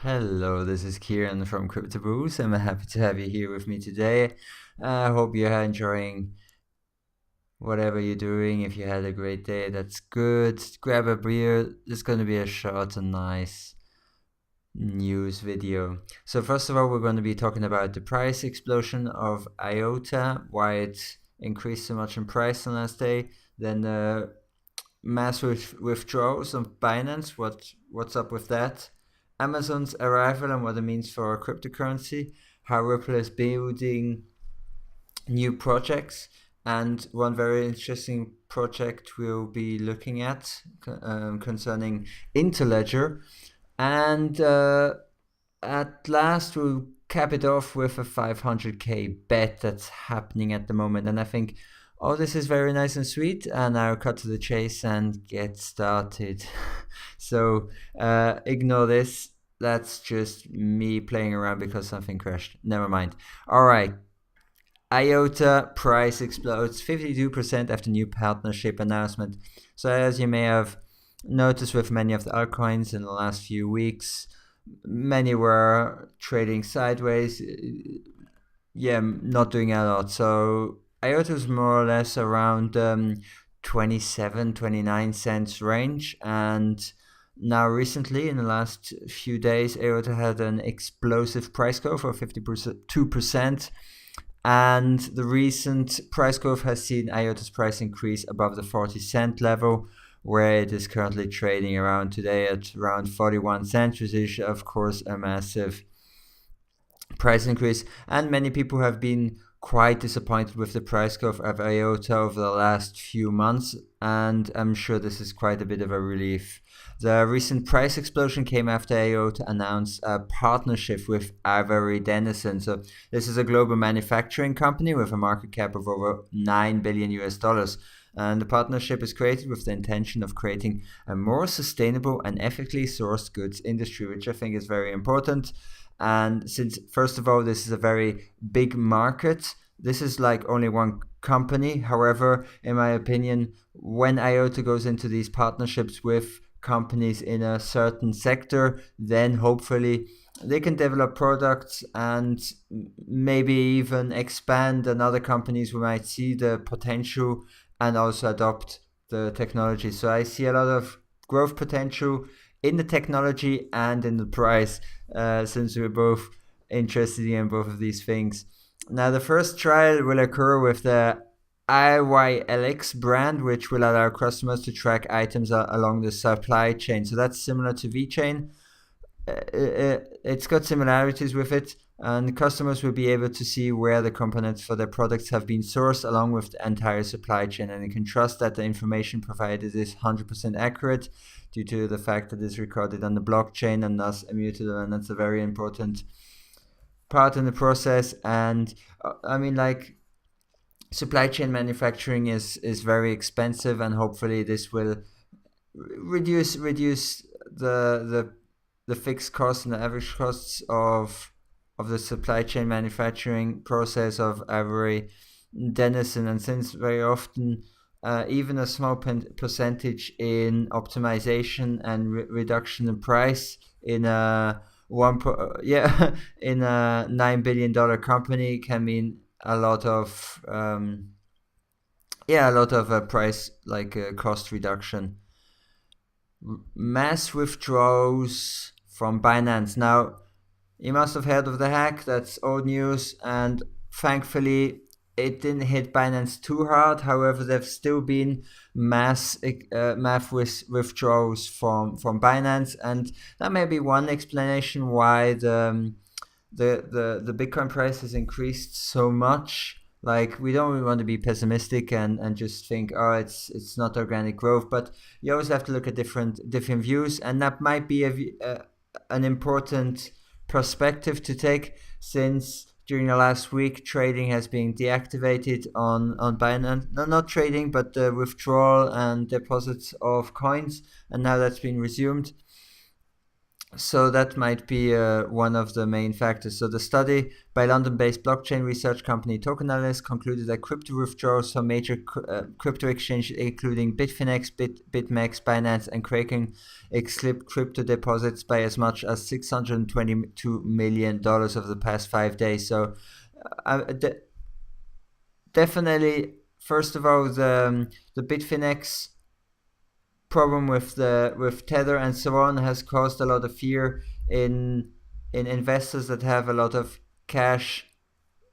Hello, this is Kieran from cryptobulls. I'm happy to have you here with me today. I hope you're enjoying whatever you're doing. If you had a great day, that's good. Grab a beer. It's going to be a short and nice news video. So first of all, we're going to be talking about the price explosion of IOTA, why it increased so much in price on last day. Then the massive withdrawals on Binance. What's up with that? Amazon's arrival and what it means for cryptocurrency. How Ripple is building new projects, and one very interesting project we'll be looking at concerning interledger. And at last, we'll cap it off with a 500k bet that's happening at the moment. And I think, oh, this is very nice and sweet. And I'll cut to the chase and get started. So ignore this. That's just me playing around because something crashed. Never mind. All right. IOTA price explodes 52% after new partnership announcement. So as you may have noticed with many of the altcoins in the last few weeks, many were trading sideways, not doing a lot. So IOTA was more or less around 27-29 cents range, and now recently in the last few days IOTA had an explosive price growth of 52%, and the recent price growth has seen IOTA's price increase above the 40-cent level, where it is currently trading around today at around 41 cents, which is of course a massive price increase. And many people have been quite disappointed with the price growth of IOTA over the last few months, and I'm sure this is quite a bit of a relief. The recent price explosion came after IOTA announced a partnership with Avery. So this is a global manufacturing company with a market cap of over $9 billion US. And the partnership is created with the intention of creating a more sustainable and ethically sourced goods industry, which I think is very important. And since, first of all, this is a very big market, this is like only one company. However, in my opinion, when IOTA goes into these partnerships with companies in a certain sector, then hopefully they can develop products and maybe even expand, and other companies we might see the potential and also adopt the technology. So I see a lot of growth potential in the technology and in the price, since we're both interested in both of these things. Now, the first trial will occur with the IYLX brand, which will allow customers to track items along the supply chain. So that's similar to VeChain. It's got similarities with it, and customers will be able to see where the components for their products have been sourced along with the entire supply chain, and you can trust that the information provided is 100% accurate due to the fact that it's recorded on the blockchain and thus immutable, and that's a very important part in the process. And supply chain manufacturing is very expensive, and hopefully this will reduce the fixed costs and the average costs of the supply chain manufacturing process of Avery. And since very often even a small percentage in optimization and reduction in price in a in a $9 billion company can mean a lot of price cost reduction. Mass withdrawals from Binance. Now, you must have heard of the hack. That's old news, and thankfully it didn't hit Binance too hard. However, there's still been mass withdrawals from Binance, and that may be one explanation why the Bitcoin price has increased so much. Like, we don't really want to be pessimistic and just think, oh, it's not organic growth, but you always have to look at different views, and that might be an important perspective to take, since during the last week trading has been deactivated on Binance. No, not trading, but the withdrawal and deposits of coins, and now that's been resumed. So that might be one of the main factors. So the study by London-based blockchain research company Token Analyst concluded that crypto withdrawals from major crypto exchanges, including Bitfinex, BitMEX, Binance, and Kraken, slipped crypto deposits by as much as $622 million over the past 5 days. So definitely, first of all, the Bitfinex problem with Tether and so on has caused a lot of fear in investors that have a lot of cash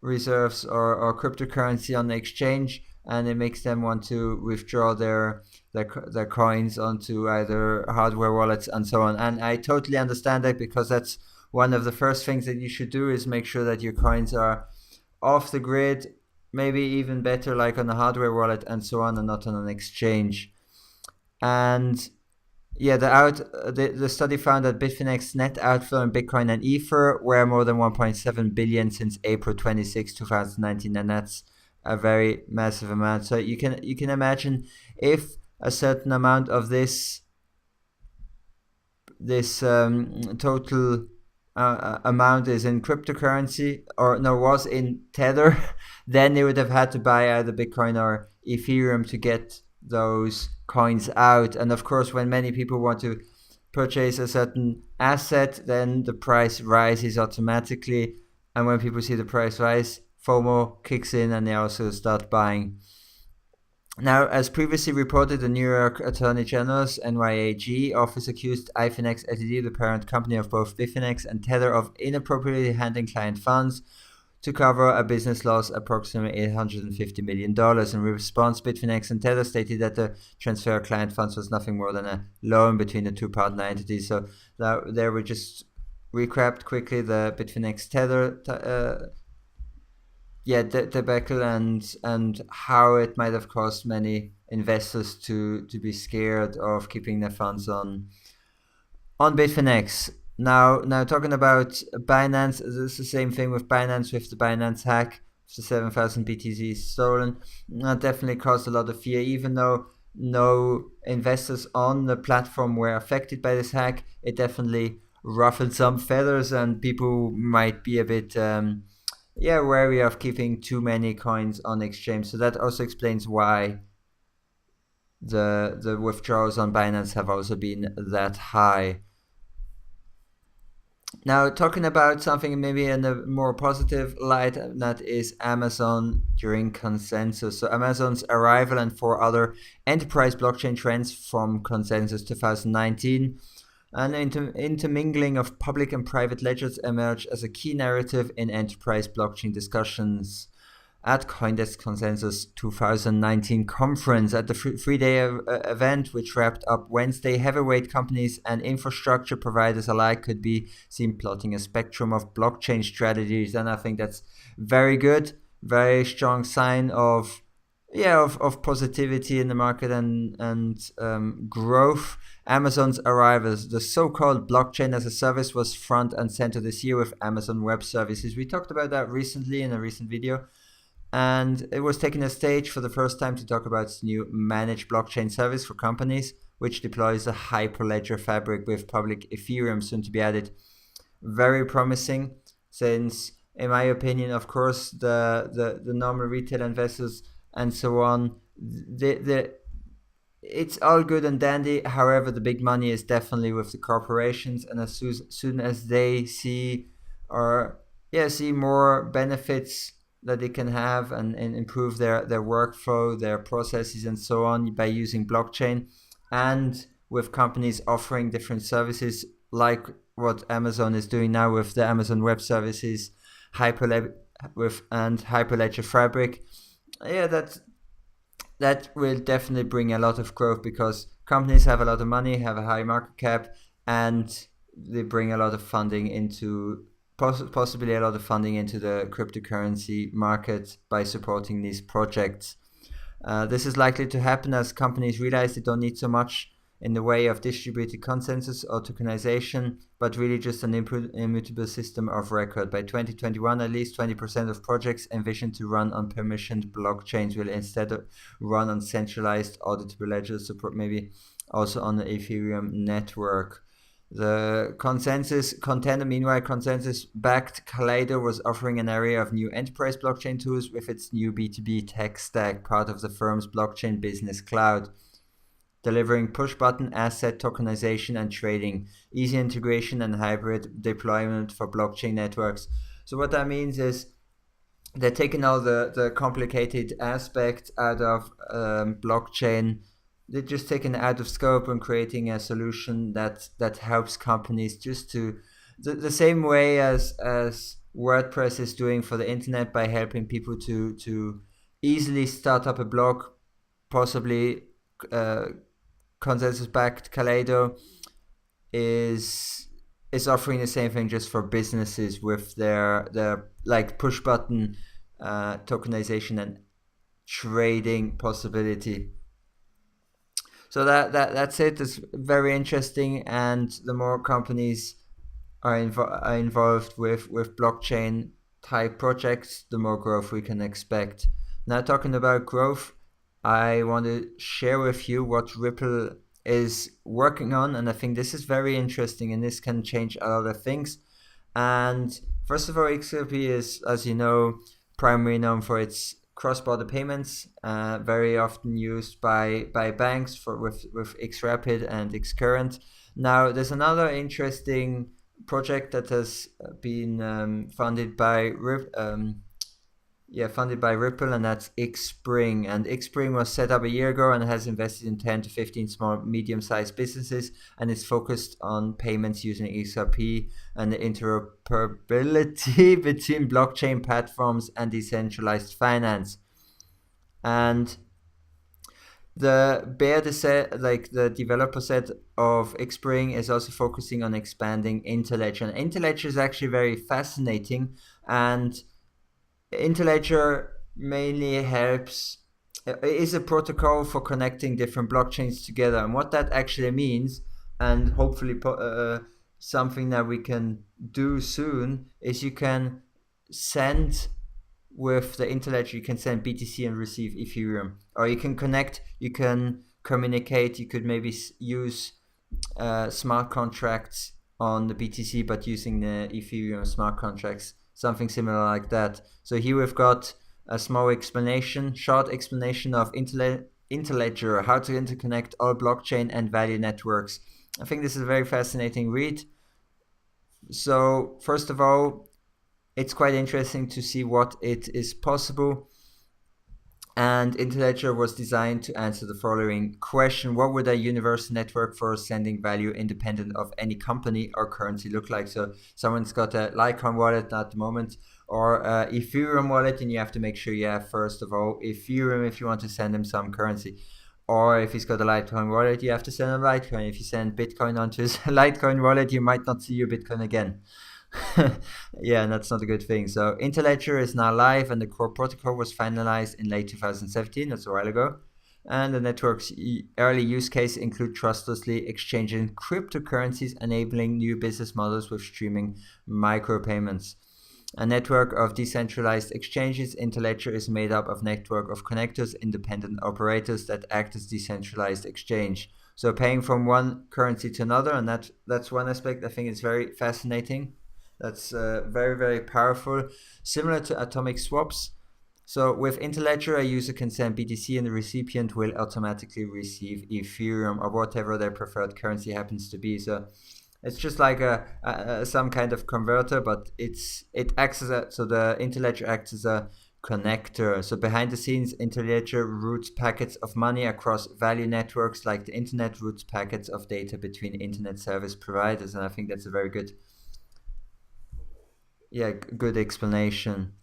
reserves or cryptocurrency on the exchange, and it makes them want to withdraw their coins onto either hardware wallets and so on. And I totally understand that, because that's one of the first things that you should do, is make sure that your coins are off the grid, maybe even better like on a hardware wallet and so on, and not on an exchange. And yeah, the study found that Bitfinex's net outflow in Bitcoin and Ether were more than 1.7 billion since April 26, 2019, and that's a very massive amount. So you can imagine, if a certain amount of this total amount is in cryptocurrency, or no, was in Tether, then they would have had to buy either Bitcoin or Ethereum to get those coins out. And of course, when many people want to purchase a certain asset, then the price rises automatically, and when people see the price rise, FOMO kicks in and they also start buying. Now, as previously reported, the New York Attorney General's NYAG office accused Ifinex Ltd, the parent company of both Bitfinex and Tether, of inappropriately handling client funds to cover a business loss approximately $850 million. In response, Bitfinex and Tether stated that the transfer of client funds was nothing more than a loan between the two partner entities. So there we just recapped quickly the Bitfinex Tether debacle and how it might have caused many investors to be scared of keeping their funds on Bitfinex. Now talking about Binance, it's the same thing with Binance, with the Binance hack, with the 7,000 BTC stolen. That definitely caused a lot of fear, even though no investors on the platform were affected by this hack. It definitely ruffled some feathers, and people might be a bit wary of keeping too many coins on exchange. So that also explains why the withdrawals on Binance have also been that high. Now, talking about something maybe in a more positive light, that is Amazon during Consensus. So Amazon's arrival and 4 other enterprise blockchain trends from Consensus 2019. An intermingling of public and private ledgers emerged as a key narrative in enterprise blockchain discussions at CoinDesk Consensus 2019 conference. At the 3-day event, which wrapped up Wednesday, heavyweight companies and infrastructure providers alike could be seen plotting a spectrum of blockchain strategies, and I think that's very good, very strong sign of positivity in the market and growth. Amazon's arrival, the so-called blockchain as a service, was front and center this year with Amazon Web Services. We talked about that recently in a recent video, and it was taking a stage for the first time to talk about its new managed blockchain service for companies, which deploys a Hyperledger fabric with public Ethereum soon to be added. Very promising, since, in my opinion, of course, the normal retail investors and so on, it's all good and dandy. However, the big money is definitely with the corporations, and as soon as they see more benefits that they can have and improve their workflow, their processes and so on by using blockchain, and with companies offering different services like what Amazon is doing now with the Amazon Web Services and Hyperledger Fabric, that will definitely bring a lot of growth, because companies have a lot of money, have a high market cap, and they bring a lot of funding into possibly a lot of funding into the cryptocurrency market by supporting these projects. This is likely to happen as companies realize they don't need so much in the way of distributed consensus or tokenization, but really just an immutable system of record. By 2021, at least 20% of projects envisioned to run on permissioned blockchains will instead run on centralized auditable ledgers, maybe also on the Ethereum network. The consensus contender, meanwhile, consensus-backed Kaleido was offering an array of new enterprise blockchain tools with its new B2B tech stack, part of the firm's blockchain business cloud, delivering push-button asset tokenization and trading, easy integration and hybrid deployment for blockchain networks. So what that means is they're taking all the complicated aspects out of blockchain. They're just taking it out of scope and creating a solution that helps companies just to the same way as WordPress is doing for the internet, by helping people to easily start up a blog. Possibly consensus-backed Kaleido is offering the same thing just for businesses with their like push button tokenization and trading possibility. So that's it. It's very interesting, and the more companies are involved with blockchain type projects, the more growth we can expect. Now, talking about growth, I want to share with you what Ripple is working on, and I think this is very interesting, and this can change a lot of things. And first of all, XRP is, as you know, primarily known for its cross-border payments, very often used by banks with XRapid and XCurrent. Now, there's another interesting project that has been funded by Ripple, and that's Xspring. And Xspring was set up a year ago and has invested in 10 to 15 small, medium-sized businesses, and it's focused on payments using XRP and the interoperability between blockchain platforms and decentralized finance. And the developer set of Xspring is also focusing on expanding interledger. And interledger is actually very fascinating, and interledger mainly is a protocol for connecting different blockchains together. And what that actually means, and hopefully something that we can do soon, is you can send with the interledger, you can send BTC and receive Ethereum, or you can connect, you can communicate, you could maybe use smart contracts on the BTC but using the Ethereum smart contracts, something similar like that. So here we've got a short explanation of interledger, how to interconnect all blockchain and value networks. I think this is a very fascinating read. So first of all, it's quite interesting to see what it is possible. And interledger was designed to answer the following question: what would a universal network for sending value independent of any company or currency look like? So someone's got a Litecoin wallet at the moment, or a Ethereum wallet, and you have to make sure you have, first of all, Ethereum if you want to send him some currency. Or if he's got a Litecoin wallet, you have to send him Litecoin. If you send Bitcoin onto his Litecoin wallet, you might not see your Bitcoin again. Yeah, and that's not a good thing. So interledger is now live, and the core protocol was finalized in late 2017. That's a while ago. And the network's early use case include trustlessly exchanging cryptocurrencies, enabling new business models with streaming micropayments. A network of decentralized exchanges, interledger is made up of network of connectors, independent operators that act as decentralized exchange. So paying from one currency to another, and that's one aspect I think is very fascinating. That's very, very powerful, similar to atomic swaps. So with interledger, a user can send BTC and the recipient will automatically receive Ethereum or whatever their preferred currency happens to be. So it's just like some kind of converter, but it acts as the interledger acts as a connector. So behind the scenes, interledger routes packets of money across value networks, like the internet routes packets of data between internet service providers. And I think that's a very good explanation.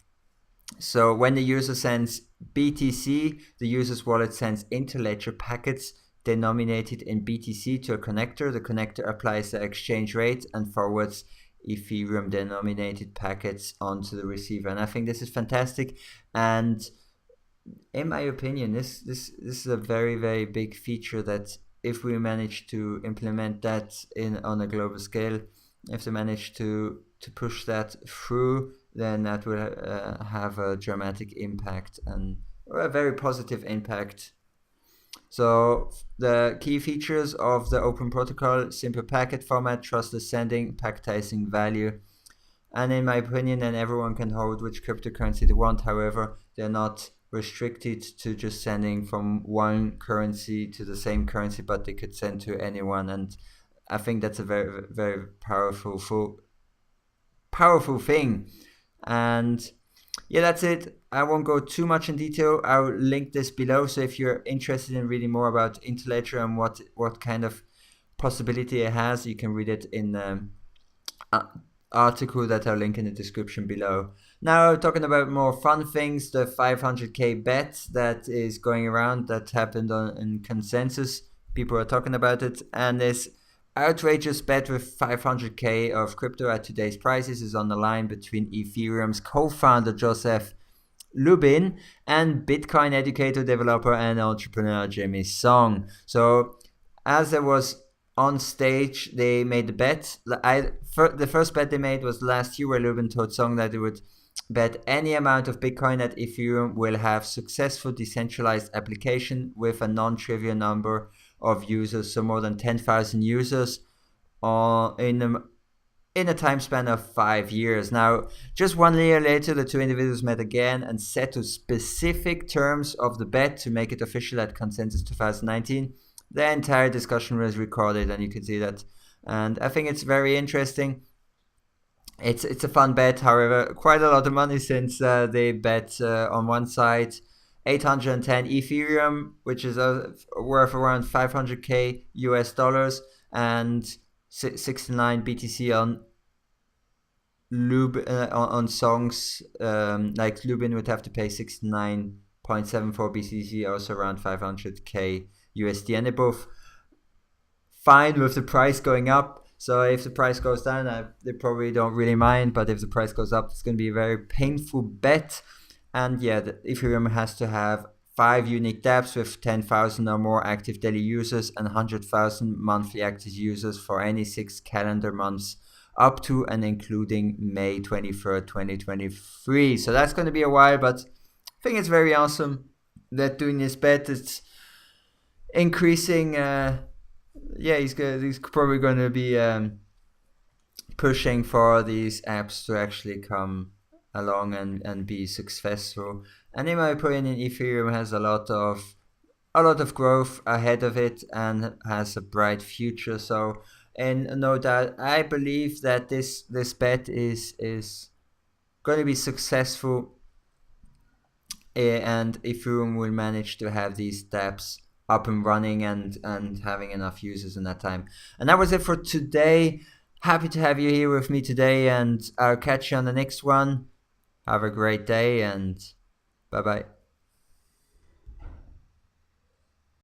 So when the user sends BTC, the user's wallet sends interledger packets denominated in BTC to a connector. The connector applies the exchange rate and forwards Ethereum denominated packets onto the receiver. And I think this is fantastic. And in my opinion, this is a very, very big feature that if we manage to implement that on a global scale, if they manage to push that through, then that will have a dramatic impact or a very positive impact. So the key features of the open protocol: simple packet format, trustless sending, packetizing value. And in my opinion, then everyone can hold which cryptocurrency they want. However, they're not restricted to just sending from one currency to the same currency, but they could send to anyone. And I think that's a very, very powerful thing. And yeah, that's it. I won't go too much in detail. I'll link this below. So if you're interested in reading more about interledger and what kind of possibility it has, you can read it in article that I'll link in the description below. Now, talking about more fun things, the 500k bet that is going around that happened in consensus. People are talking about it, and this outrageous bet with 500k of crypto at today's prices is on the line between Ethereum's co-founder Joseph Lubin and Bitcoin educator, developer, and entrepreneur Jimmy Song. So, as there was on stage, they made the bet. The first bet they made was last year, where Lubin told Song that they would bet any amount of Bitcoin that Ethereum will have successful decentralized application with a non-trivial number of users, so more than 10,000 users in a time span of 5 years. Now, just 1 year later, the two individuals met again and set to specific terms of the bet to make it official at Consensus 2019. The entire discussion was recorded, and you can see that. And I think it's very interesting. It's a fun bet, however, quite a lot of money, since they bet on one side 810 Ethereum, which is worth around 500k US dollars, and 69 BTC on Songs. Like Lubin would have to pay 69.74 BTC, also around 500k USD, and they're both fine with the price going up. So if the price goes down, they probably don't really mind, but if the price goes up, it's going to be a very painful bet. And yeah, Ethereum has to have 5 unique dApps with 10,000 or more active daily users and 100,000 monthly active users for any 6 calendar months up to and including May 23rd, 2023. So that's going to be a while, but I think it's very awesome that doing this bet. It's increasing. He's probably going to be pushing for these apps to actually come along and be successful. And in my opinion, Ethereum has a lot of growth ahead of it and has a bright future. So, and no doubt, I believe that this bet is going to be successful, and Ethereum will manage to have these dApps up and running and having enough users in that time. And that was it for today. Happy to have you here with me today, and I'll catch you on the next one. Have a great day, and bye bye.